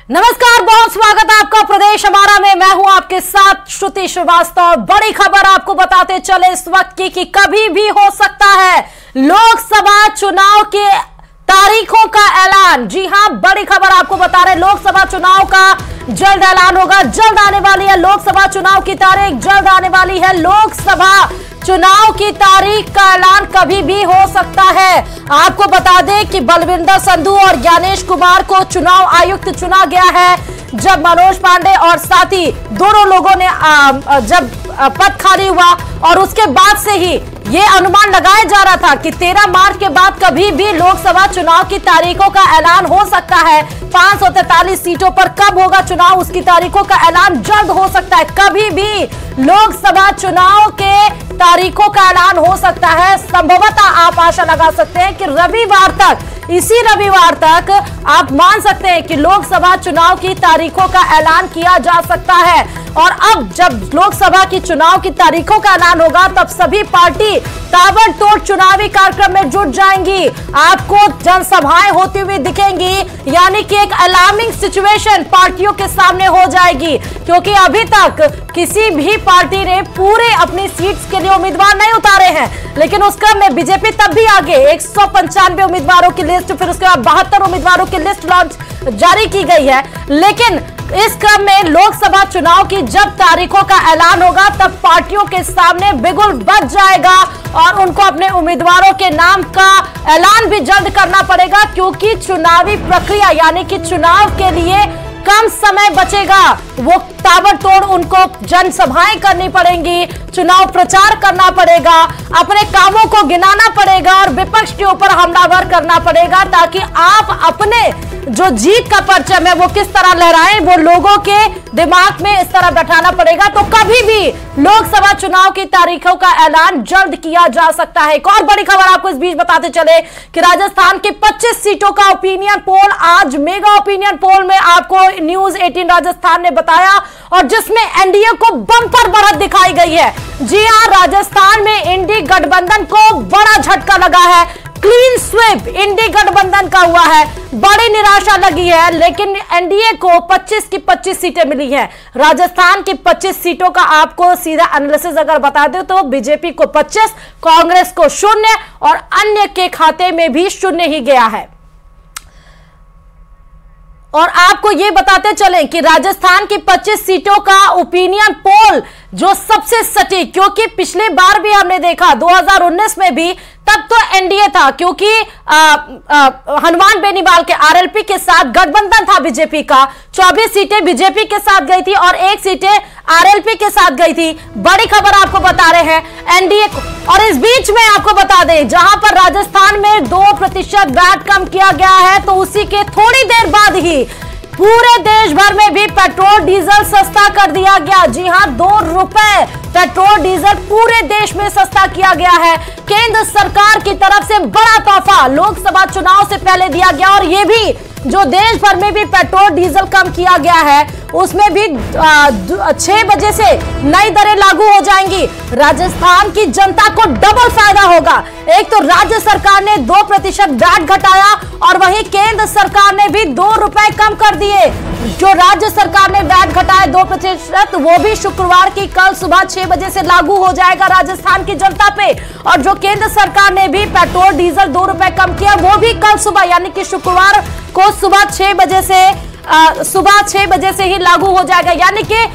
नमस्कार, बहुत स्वागत है आपका प्रदेश हमारा में। मैं हूं आपके साथ श्रुति श्रीवास्तव। बड़ी खबर आपको बताते चले इस वक्त की कि कभी भी हो सकता है लोकसभा चुनाव के तारीखों का ऐलान। जी हां, बड़ी खबर आपको बता रहे, लोकसभा चुनाव का जल्द ऐलान होगा। जल्द आने वाली है लोकसभा चुनाव की तारीख, जल्द आने वाली है लोकसभा चुनाव की तारीख का ऐलान कभी भी हो सकता है। आपको बता दें कि बलविंदर संधू और ज्ञानेश कुमार को चुनाव आयुक्त चुना गया है। जब मनोज पांडे और साथी दोनों लोगों ने जब पद खाली हुआ और उसके बाद से ही ये अनुमान लगाया जा रहा था कि 13 मार्च के बाद कभी भी लोकसभा चुनाव की तारीखों का ऐलान हो सकता है। 543 सीटों पर कब होगा चुनाव, उसकी तारीखों का ऐलान जल्द हो सकता है। कभी भी लोकसभा चुनाव के तारीखों का ऐलान हो सकता है। संभवतः आप आशा लगा सकते हैं कि रविवार तक, इसी रविवार तक आप मान सकते हैं कि लोकसभा चुनाव की तारीखों का ऐलान किया जा सकता है। और अब जब लोकसभा की चुनाव की तारीखों का ऐलान होगा तब सभी पार्टी ताबड़तोड़ चुनावी कार्यक्रम में जुट जाएंगी। आपको जनसभाएं होती हुई दिखेंगी, यानी कि एक अलार्मिंग सिचुएशन पार्टियों के सामने हो जाएगी, क्योंकि अभी तक किसी भी पार्टी ने पूरे अपनी सीट्स के लिए उम्मीदवार नहीं उतारे हैं। लेकिन उस क्रम में बीजेपी तब भी आगे 195 उम्मीदवारों की लिस्ट, फिर उसके बाद 72 उम्मीदवारों की लिस्ट लॉन्च जारी की गई है। लेकिन इस क्रम में लोकसभा चुनाव की जब तारीखों का ऐलान होगा तब पार्टियों के सामने बिगुल बज जाएगा और उनको अपने उम्मीदवारों के नाम का ऐलान भी जल्द करना पड़ेगा, क्योंकि चुनावी प्रक्रिया यानी कि चुनाव के लिए कम समय बचेगा। वो ताबड़तोड़ उनको जनसभाएं करनी पड़ेंगी, चुनाव प्रचार करना पड़ेगा, अपने कामों को गिनाना पड़ेगा और विपक्ष के ऊपर हमलावर करना पड़ेगा, ताकि आप अपने जो जीत का परचम है वो किस तरह लहराएं, वो लोगों के दिमाग में इस तरह बैठाना पड़ेगा। तो कभी भी लोकसभा चुनाव की तारीखों का ऐलान जल्द किया जा सकता है। एक और बड़ी खबर आपको इस बीच बताते चले कि राजस्थान की 25 सीटों का ओपिनियन पोल आज मेगा ओपिनियन पोल में आपको न्यूज 18 राजस्थान ने बताया, और जिसमें एनडीए को बम्पर बढ़त दिखाई गई है। जी हां, राजस्थान में इंडी गठबंधन को बड़ा झटका लगा है। क्लीन स्वीप इंडी गठबंधन का हुआ है, बड़ी निराशा लगी है। लेकिन एनडीए को 25 की 25 सीटें मिली हैं। राजस्थान की 25 सीटों का आपको सीधा एनालिसिस अगर बता दें तो बीजेपी को 25, कांग्रेस को 0 और अन्य के खाते में भी 0 ही गया है। और आपको ये बताते चलें कि राजस्थान की 25 सीटों का ओपिनियन पोल जो सबसे सटीक, क्योंकि पिछले बार भी हमने देखा 2019 में भी, तब तो एनडीए था, क्योंकि हनुमान बेनीवाल के आरएलपी के साथ गठबंधन था बीजेपी का। 24 सीटें बीजेपी के साथ गई थी और 1 सीटें आरएलपी के साथ गई थी। बड़ी खबर आपको बता रहे हैं एनडीए को। और इस बीच में आपको बता दें, जहां पर राजस्थान में 2% वैट कम किया गया है, तो उसी के थोड़ी देर बाद ही पूरे देश भर में भी पेट्रोल डीजल सस्ता कर दिया गया। जी हां, 2 रुपए पेट्रोल डीजल पूरे देश में सस्ता किया गया है। केंद्र सरकार की तरफ से बड़ा तोहफा लोकसभा चुनाव से पहले दिया गया, और ये भी जो देश भर में भी पेट्रोल डीजल कम किया गया है उसमें भी 6 बजे से नई दरें लागू हो जाएंगी। राजस्थान की जनता को डबल फायदा होगा। एक तो राज्य सरकार ने 2% वैट घटाया और वहीं केंद्र सरकार ने भी 2 रुपए कम कर दिए। जो राज्य सरकार ने वैट घटाया 2%, वो भी शुक्रवार की कल सुबह 6 बजे से लागू हो जाएगा राजस्थान की जनता पे। और जो केंद्र सरकार ने भी पेट्रोल डीजल 2 रुपए कम किया, वो भी कल सुबह यानी कि शुक्रवार को सुबह 6 बजे से ही लागू हो जाएगा। यानी कि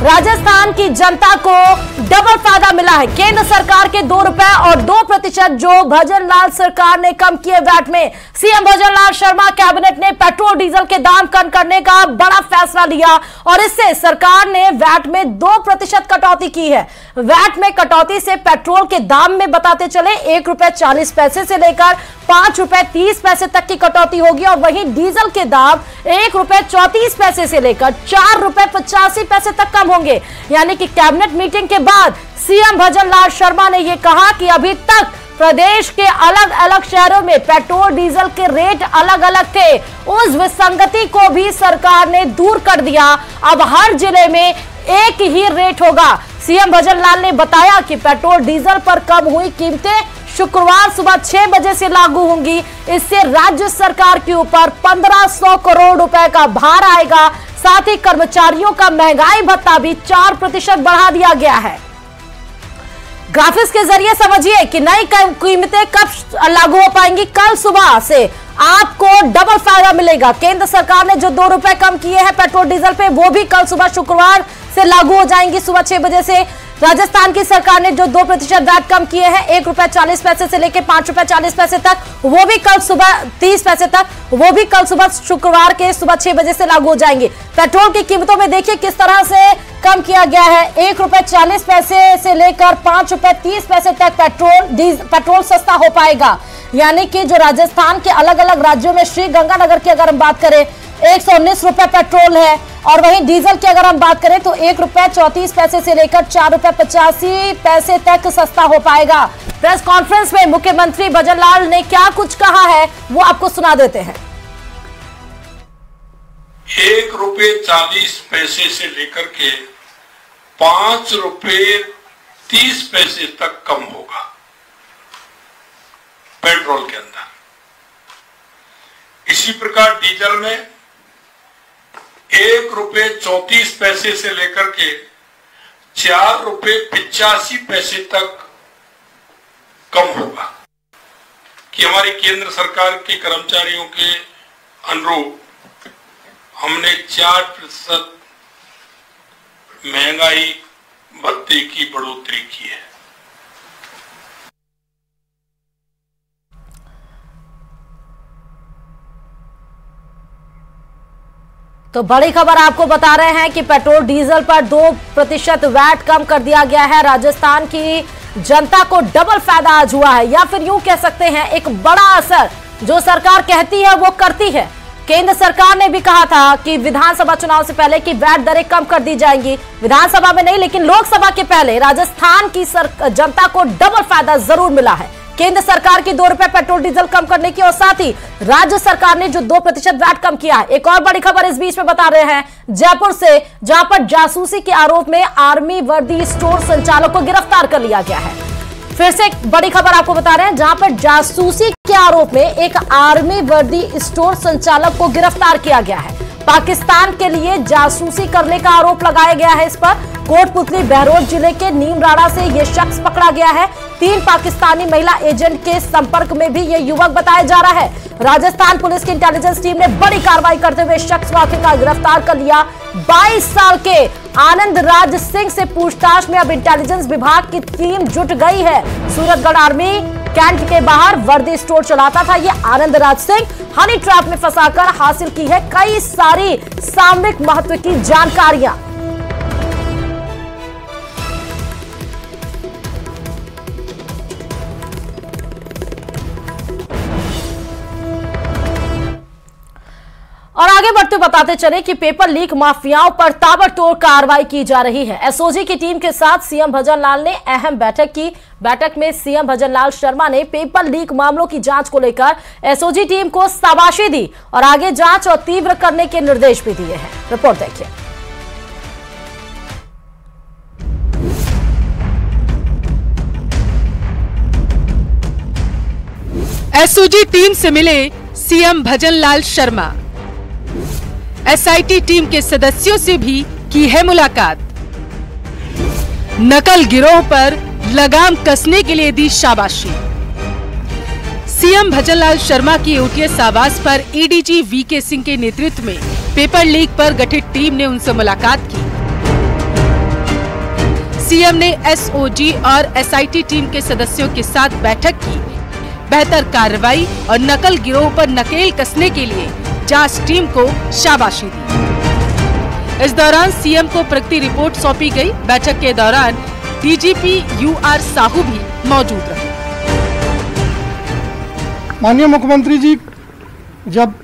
राजस्थान की जनता को डबल फायदा मिला है। केंद्र सरकार के 2 रुपए और 2% जो भजन लाल सरकार ने कम किए वैट में, सीएम भजन लाल शर्मा कैबिनेट ने पेट्रोल डीजल के दाम कम करने का बड़ा फैसला लिया और इससे सरकार ने वैट में 2% कटौती की है। वैट में कटौती से पेट्रोल के दाम में बताते चले 1 रुपए 40 पैसे से लेकर 5 रुपए 30 पैसे तक की कटौती होगी, और वहीं डीजल के दाम 1 रुपए 34 पैसे से लेकर 4 रुपए 85 पैसे तक कम होंगे। यानी कि कैबिनेट मीटिंग के बाद सीएम भजन लाल शर्मा ने यह कहा कि अभी तक प्रदेश के अलग अलग शहरों में पेट्रोल डीजल के रेट अलग अलग थे, उस विसंगति को भी सरकार ने दूर कर दिया। अब हर जिले में एक ही रेट होगा। सीएम भजन लाल ने बताया कि पेट्रोल डीजल पर कम हुई कीमतें शुक्रवार सुबह 6 बजे से लागू होंगी। इससे राज्य सरकार के ऊपर 1500 करोड़ रुपए का भार आएगा। साथ ही कर्मचारियों का महंगाई भत्ता भी 4% बढ़ा दिया गया है। ग्राफिक्स के जरिए समझिए कि नई कीमतें कब लागू हो पाएंगी। कल सुबह से आपको डबल फायदा मिलेगा। केंद्र सरकार ने जो 2 रुपए कम किए हैं पेट्रोल डीजल पे, वो भी कल सुबह शुक्रवार से लागू हो जाएंगी सुबह 6 बजे से। राजस्थान की सरकार ने जो 2% वैट कम किए हैं, 1 रुपया 40 पैसे से लेकर 5 रुपया 40 पैसे तक, वो भी कल सुबह 30 पैसे तक, वो भी कल सुबह शुक्रवार के सुबह 6 बजे से लागू हो जाएंगे। पेट्रोल की कीमतों में देखिए किस तरह से कम किया गया है। 1 रुपया 40 पैसे से लेकर 5 रुपया 30 पैसे तक पेट्रोल सस्ता हो पाएगा। यानी कि जो राजस्थान के अलग अलग राज्यों में श्रीगंगानगर की अगर हम बात करें 119 रुपए पेट्रोल है, और वहीं डीजल की अगर हम बात करें तो 1 रुपया 34 पैसे से लेकर 4 रुपया 85 पैसे तक सस्ता हो पाएगा। प्रेस कॉन्फ्रेंस में मुख्यमंत्री भजनलाल ने क्या कुछ कहा है वो आपको सुना देते हैं। 1 रुपये 40 पैसे से लेकर के 5 रुपये 30 पैसे तक कम होगा पेट्रोल के अंदर। इसी प्रकार डीजल में 1 रुपये 34 पैसे से लेकर के 4 रुपये 85 पैसे तक कम होगा। कि हमारी केंद्र सरकार के कर्मचारियों के अनुरूप हमने 4% महंगाई भत्ते की बढ़ोतरी की है। तो बड़ी खबर आपको बता रहे हैं कि पेट्रोल डीजल पर 2% वैट कम कर दिया गया है। राजस्थान की जनता को डबल फायदा आज हुआ है, या फिर यूं कह सकते हैं एक बड़ा असर जो सरकार कहती है वो करती है। केंद्र सरकार ने भी कहा था कि विधानसभा चुनाव से पहले की वैट दरें कम कर दी जाएंगी। विधानसभा में नहीं लेकिन लोकसभा के पहले राजस्थान की जनता को डबल फायदा जरूर मिला है। केंद्र सरकार की 2 रुपए पेट्रोल डीजल कम करने की और साथ ही राज्य सरकार ने जो 2% वैट कम किया है। एक और बड़ी खबर इस बीच में बता रहे हैं जयपुर से, जहां पर जासूसी के आरोप में आर्मी वर्दी स्टोर संचालक को गिरफ्तार कर लिया गया है। फिर से एक बड़ी खबर आपको बता रहे हैं जहां पर जासूसी के आरोप में एक आर्मी वर्दी स्टोर संचालक को गिरफ्तार किया गया है। पाकिस्तान के लिए जासूसी करने का आरोप लगाया गया है इस पर। कोटपुतली बहरोड जिले के नीमराड़ा से यह शख्स पकड़ा गया है। 3 पाकिस्तानी महिला एजेंट के संपर्क में भी यह युवक बताया जा रहा है। राजस्थान पुलिस की इंटेलिजेंस टीम ने बड़ी कार्रवाई करते हुए शख्स को आखिरकार गिरफ्तार कर लिया। 22 साल के आनंद राज सिंह से पूछताछ में अब इंटेलिजेंस विभाग की टीम जुट गई है। सूरतगढ़ आर्मी कैंट के बाहर वर्दी स्टोर चलाता था ये आनंद राज सिंह। हनी ट्रैप में फंसाकर हासिल की है कई सारी सामरिक महत्व की जानकारियां। और आगे बढ़ते बताते चले कि पेपर लीक माफियाओं पर ताबड़तोड़ कार्रवाई की जा रही है। एसओजी की टीम के साथ सीएम भजनलाल ने अहम बैठक की। बैठक में सीएम भजनलाल शर्मा ने पेपर लीक मामलों की जांच को लेकर एसओजी टीम को शाबाशी दी और आगे जांच और तीव्र करने के निर्देश भी दिए हैं। रिपोर्ट देखिए। एसओजी टीम से मिले CM Bhajanlal Sharma. SIT team के सदस्यों से भी की है मुलाकात। नकल गिरोह पर लगाम कसने के लिए दी शाबाशी। सीएम भजनलाल शर्मा की ओटीएस आवास पर एडीजी वीके सिंह के नेतृत्व में पेपर लीक पर गठित टीम ने उनसे मुलाकात की। सीएम ने एसओजी और एसआईटी टीम के सदस्यों के साथ बैठक की। बेहतर कार्रवाई और नकल गिरोह पर नकेल कसने के लिए जांच टीम को शाबाशी दी। इस दौरान सीएम को प्रगति रिपोर्ट सौंपी गई। बैठक के दौरान डीजीपी यूआर साहू भी मौजूद रहे। माननीय मुख्यमंत्री जी जब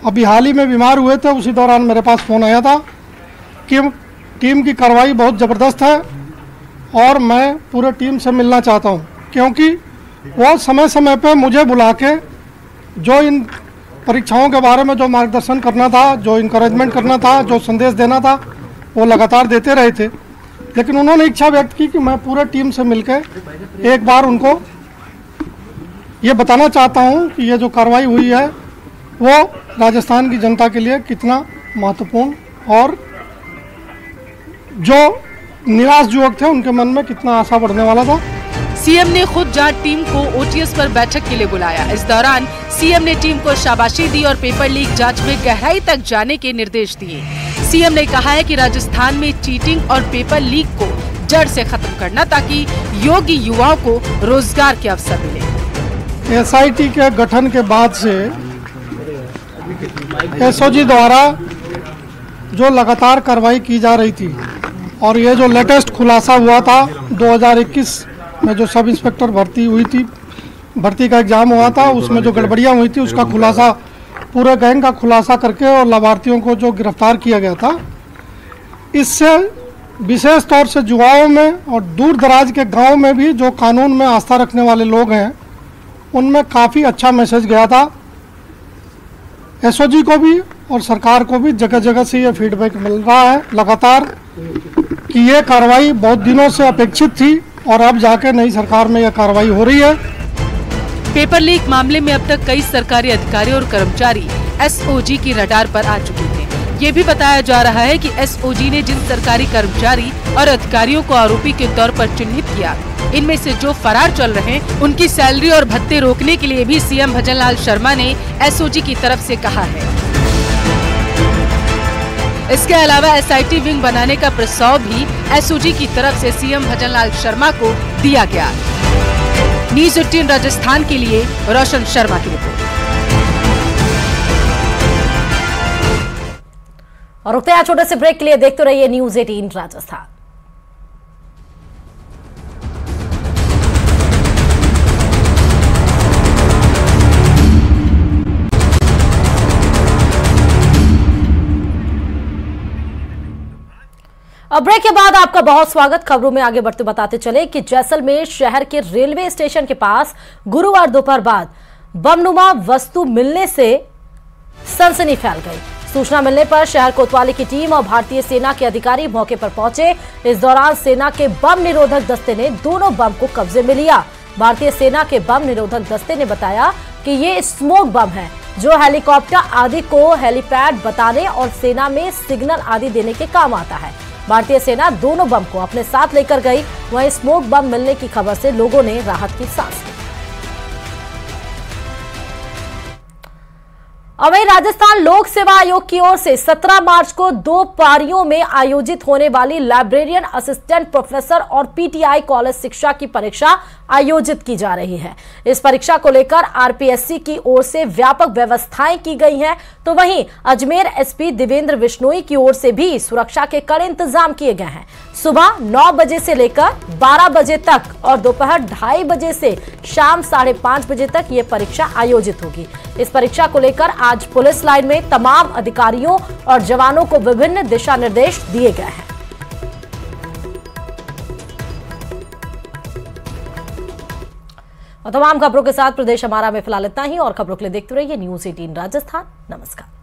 अभी हाल ही में बीमार हुए थे उसी दौरान मेरे पास फोन आया था कि टीम की कार्रवाई बहुत ज़बरदस्त है और मैं पूरे टीम से मिलना चाहता हूं, क्योंकि वो समय समय पे मुझे बुला के जो इन परीक्षाओं के बारे में जो मार्गदर्शन करना था, जो इंकरेजमेंट करना था, जो संदेश देना था, वो लगातार देते रहे थे। लेकिन उन्होंने इच्छा व्यक्त की कि मैं पूरे टीम से मिलकर एक बार उनको ये बताना चाहता हूँ कि ये जो कार्रवाई हुई है वो राजस्थान की जनता के लिए कितना महत्वपूर्ण और जो निराश युवक थे उनके मन में कितना आशा बढ़ने वाला था। सीएम ने खुद जांच टीम को ओटीएस पर बैठक के लिए बुलाया। इस दौरान सीएम ने टीम को शाबाशी दी और पेपर लीक जांच में गहराई तक जाने के निर्देश दिए। सीएम ने कहा है कि राजस्थान में चीटिंग और पेपर लीक को जड़ से खत्म करना ताकि योग्य युवाओं को रोजगार के अवसर मिले। एसआईटी के गठन के बाद से एसओजी द्वारा जो लगातार कार्रवाई की जा रही थी और ये जो लेटेस्ट खुलासा हुआ था 2021 में जो सब इंस्पेक्टर भर्ती हुई थी, भर्ती का एग्जाम हुआ था, उसमें जो गड़बड़ियां हुई थी उसका खुलासा, पूरे गैंग का खुलासा करके और लाभार्थियों को जो गिरफ्तार किया गया था, इससे विशेष तौर से युवाओं में और दूर दराज के गांव में भी जो कानून में आस्था रखने वाले लोग हैं उनमें काफ़ी अच्छा मैसेज गया था। एसओजी को भी और सरकार को भी जगह जगह से ये फीडबैक मिल रहा है लगातार कि ये कार्रवाई बहुत दिनों से अपेक्षित थी और अब जाके नई सरकार में यह कार्रवाई हो रही है। पेपर लीक मामले में अब तक कई सरकारी अधिकारी और कर्मचारी एसओजी की रडार पर आ चुके थे। ये भी बताया जा रहा है कि एसओजी ने जिन सरकारी कर्मचारी और अधिकारियों को आरोपी के तौर पर चिन्हित किया, इनमें से जो फरार चल रहे हैं उनकी सैलरी और भत्ते रोकने के लिए भी सीएम भजनलाल शर्मा ने एसओजी की तरफ से कहा है। इसके अलावा एसआईटी विंग बनाने का प्रस्ताव भी एसओजी की तरफ से सीएम भजनलाल शर्मा को दिया गया। न्यूज़ 18 राजस्थान के लिए रोशन शर्मा की रिपोर्ट। और रुकते हैं छोटे से ब्रेक के लिए, देखते रहिए न्यूज़ 18 राजस्थान। अब ब्रेक के बाद आपका बहुत स्वागत। खबरों में आगे बढ़ते बताते चले कि जैसलमेर शहर के रेलवे स्टेशन के पास गुरुवार दोपहर बाद बमनुमा वस्तु मिलने से सनसनी फैल गई। सूचना मिलने पर शहर कोतवाली की टीम और भारतीय सेना के अधिकारी मौके पर पहुंचे। इस दौरान सेना के बम निरोधक दस्ते ने दोनों बम को कब्जे में लिया। भारतीय सेना के बम निरोधक दस्ते ने बताया कि ये स्मोक बम है जो हेलीकॉप्टर आदि को हेलीपैड बताने और सेना में सिग्नल आदि देने के काम आता है। भारतीय सेना दोनों बम को अपने साथ लेकर गई। वहीं स्मोक बम मिलने की खबर से लोगों ने राहत की सांस ली। अब वहीं राजस्थान लोक सेवा आयोग की ओर से 17 मार्च को 2 पारियों में आयोजित होने वाली लाइब्रेरियन असिस्टेंट प्रोफेसर और पीटीआई कॉलेज शिक्षा की परीक्षा आयोजित की जा रही है। इस परीक्षा को लेकर आरपीएससी की ओर से व्यापक व्यवस्थाएं की गई हैं, तो वहीं अजमेर एसपी देवेंद्र बिश्नोई की ओर से भी सुरक्षा के कड़े इंतजाम किए गए हैं। सुबह 9 बजे से लेकर 12 बजे तक और दोपहर 2:30 बजे से शाम 5:30 बजे तक ये परीक्षा आयोजित होगी। इस परीक्षा को लेकर आज पुलिस लाइन में तमाम अधिकारियों और जवानों को विभिन्न दिशा निर्देश दिए गए हैं। और तमाम खबरों के साथ प्रदेश हमारा में फिलहाल इतना ही, और खबरों के लिए देखते रहिए न्यूज़ 18 राजस्थान। नमस्कार।